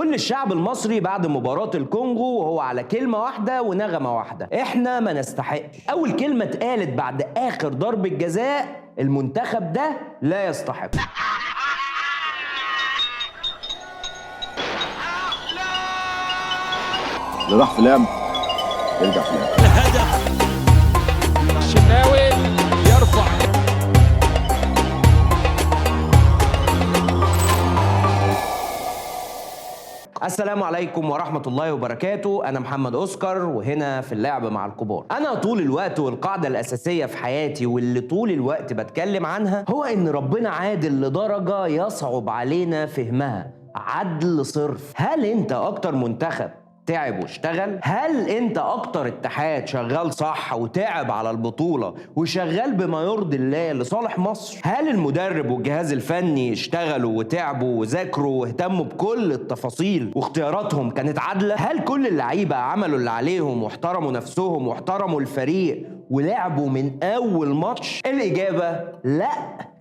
كل الشعب المصري بعد مباراة الكونغو وهو على كلمة واحدة ونغمة واحدة: احنا ما نستحقش. اول كلمة اتقالت بعد اخر ضربة جزاء: المنتخب ده لا يستحق. اللي راح في لعب يرجع في لعب. الهدف الشناوي يرفع. السلام عليكم ورحمة الله وبركاته. أنا محمد أوسكار وهنا في اللعب مع الكبار. أنا طول الوقت والقاعدة الأساسية في حياتي واللي طول الوقت بتكلم عنها هو إن ربنا عادل لدرجة يصعب علينا فهمها. عدل صرف. هل أنت أكتر منتخب تعب واشتغل؟ هل انت اكتر اتحاد شغال صح وتعب على البطولة وشغال بما يرضي الله لصالح مصر؟ هل المدرب والجهاز الفني اشتغلوا وتعبوا وذاكروا واهتموا بكل التفاصيل واختياراتهم كانت عادلة؟ هل كل اللعيبة عملوا اللي عليهم واحترموا نفسهم واحترموا الفريق ولعبوا من اول ماتش؟ الاجابة لا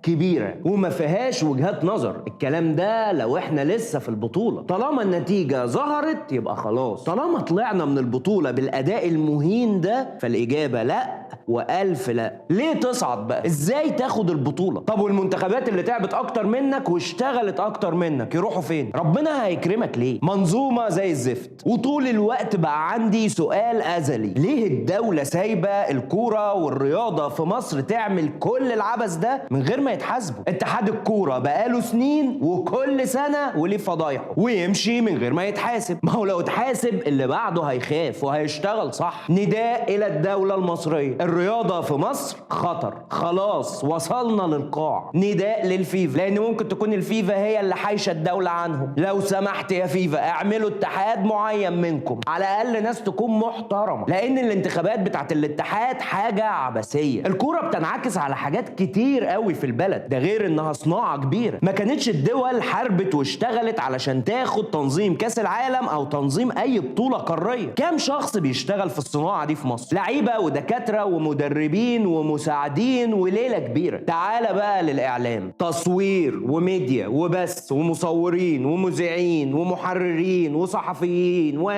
كبيرة وما فيهاش وجهات نظر. الكلام ده لو احنا لسه في البطولة. طالما النتيجة ظهرت يبقى خلاص. طالما طلعنا من البطولة بالأداء المهين ده فالإجابة لا وألف لا. ليه تصعد بقى؟ ازاي تاخد البطولة؟ طب والمنتخبات اللي تعبت أكتر منك واشتغلت أكتر منك يروحوا فين؟ ربنا هيكرمك ليه؟ منظومة زي الزفت. وطول الوقت بقى عندي سؤال أزلي: ليه الدولة سايبة الكورة والرياضة في مصر تعمل كل العبث ده من غير ما يتحاسبوا؟ اتحاد الكوره بقاله سنين وكل سنه وليه فضايحه ويمشي من غير ما يتحاسب. ما هو لو اتحاسب اللي بعده هيخاف وهيشتغل صح. نداء الى الدوله المصريه: الرياضه في مصر خطر، خلاص وصلنا للقاع. نداء للفيفا، لان ممكن تكون الفيفا هي اللي حايشه الدوله عنهم. لو سمحت يا فيفا اعملوا اتحاد معين منكم، على الاقل ناس تكون محترمه، لان الانتخابات بتاعت الاتحاد حاجه عبثيه. الكوره بتنعكس على حاجات كتير قوي في البلد، ده غير انها صناعه كبيره. ما كانتش الدول حاربت واشتغلت علشان تاخد تنظيم كاس العالم او تنظيم اي بطوله قاريه. كام شخص بيشتغل في الصناعه دي في مصر؟ لعيبه ودكاتره ومدربين ومساعدين وليله كبيره. تعال بقى للاعلام: تصوير وميديا وبث ومصورين ومذيعين ومحررين وصحفيين و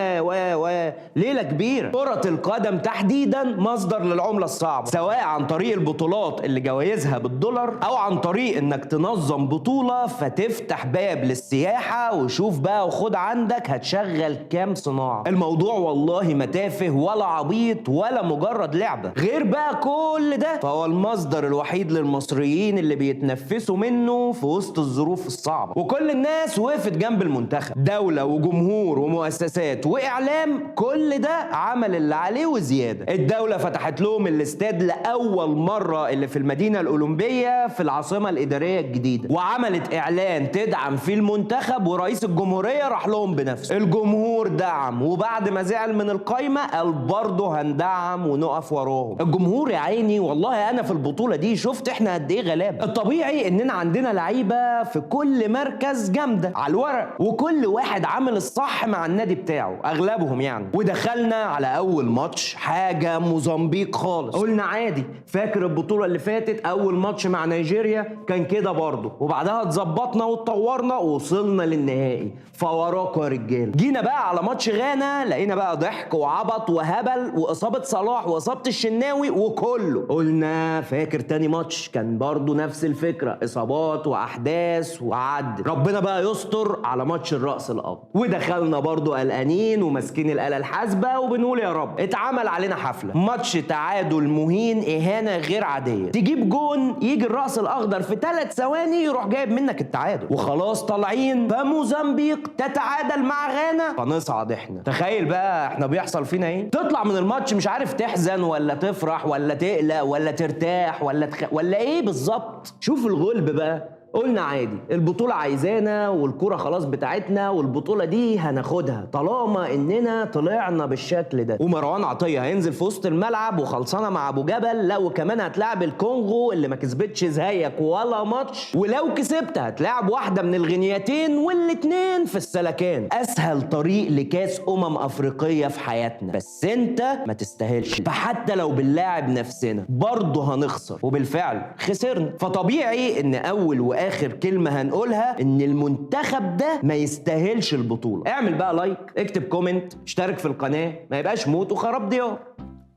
ليله كبيره. كره القدم تحديدا مصدر للعمله الصعبه، سواء عن طريق البطولات اللي جوائزها بالدولار او عن طريق انك تنظم بطولة فتفتح باب للسياحة. وشوف بقى وخد عندك هتشغل كام صناعة. الموضوع والله ما تافه ولا عبيط ولا مجرد لعبة. غير بقى كل ده فهو المصدر الوحيد للمصريين اللي بيتنفسوا منه في وسط الظروف الصعبة. وكل الناس وقفت جنب المنتخب، دولة وجمهور ومؤسسات واعلام، كل ده عمل اللي عليه وزيادة. الدولة فتحت لهم الاستاد لأول مرة اللي في المدينة الأولمبية في العاصمة الإدارية الجديدة، وعملت إعلان تدعم فيه المنتخب، ورئيس الجمهورية راح لهم بنفسه. الجمهور دعم، وبعد ما زعل من القايمة قال برضه هندعم ونقف وراهم. الجمهور يا عيني والله أنا في البطولة دي شفت إحنا قد إيه غلابة. الطبيعي إننا عندنا لعيبة في كل مركز جامدة على الورق، وكل واحد عامل الصح مع النادي بتاعه أغلبهم يعني. ودخلنا على أول ماتش حاجة موزمبيق خالص. قلنا عادي. فاكر البطولة اللي فاتت أول ماتش مع نيجيريا كان كده برضه، وبعدها اتظبطنا واتطورنا ووصلنا للنهائي. فوراكوا يا رجاله. جينا بقى على ماتش غانا لقينا بقى ضحك وعبط وهبل واصابه صلاح واصابه الشناوي وكله. قلنا فاكر تاني ماتش كان برضه نفس الفكره، اصابات واحداث وعد. ربنا بقى يستر على ماتش الراس الاخضر، ودخلنا برضه قلقانين وماسكين الاله الحاسبه وبنقول يا رب. اتعمل علينا حفله، ماتش تعادل مهين، اهانه غير عاديه. تجيب جون يجي الراس الاخضر في 3 ثواني يروح جايب منك التعادل، وخلاص طالعين. فموزمبيق تتعادل مع غانا فنصعد احنا. تخيل بقى احنا بيحصل فينا ايه. تطلع من الماتش مش عارف تحزن ولا تفرح ولا تقلق ولا ترتاح ولا ايه بالظبط. شوف الغلب بقى. قلنا عادي، البطولة عايزانا والكرة خلاص بتاعتنا، والبطولة دي هناخدها طالما اننا طلعنا بالشكل ده. ومروان عطية هينزل في وسط الملعب وخلصانة مع ابو جبل. لا وكمان هتلاعب الكونغو اللي ما كسبتش زيك ولا ماتش، ولو كسبت هتلاعب واحدة من الغنيتين والاتنين في السلكان. اسهل طريق لكاس افريقية في حياتنا، بس انت ما تستاهلش. فحتى لو بنلاعب نفسنا برضه هنخسر، وبالفعل خسرنا. فطبيعي ان اول اخر كلمه هنقولها ان المنتخب ده ما يستاهلش البطوله. اعمل بقى لايك، اكتب كومنت، اشترك في القناه، ما يبقاش موت وخراب ديار.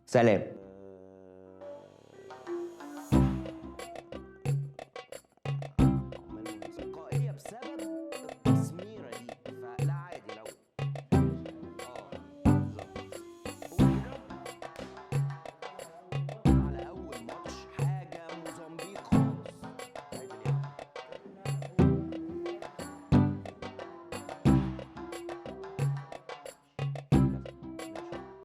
سلام.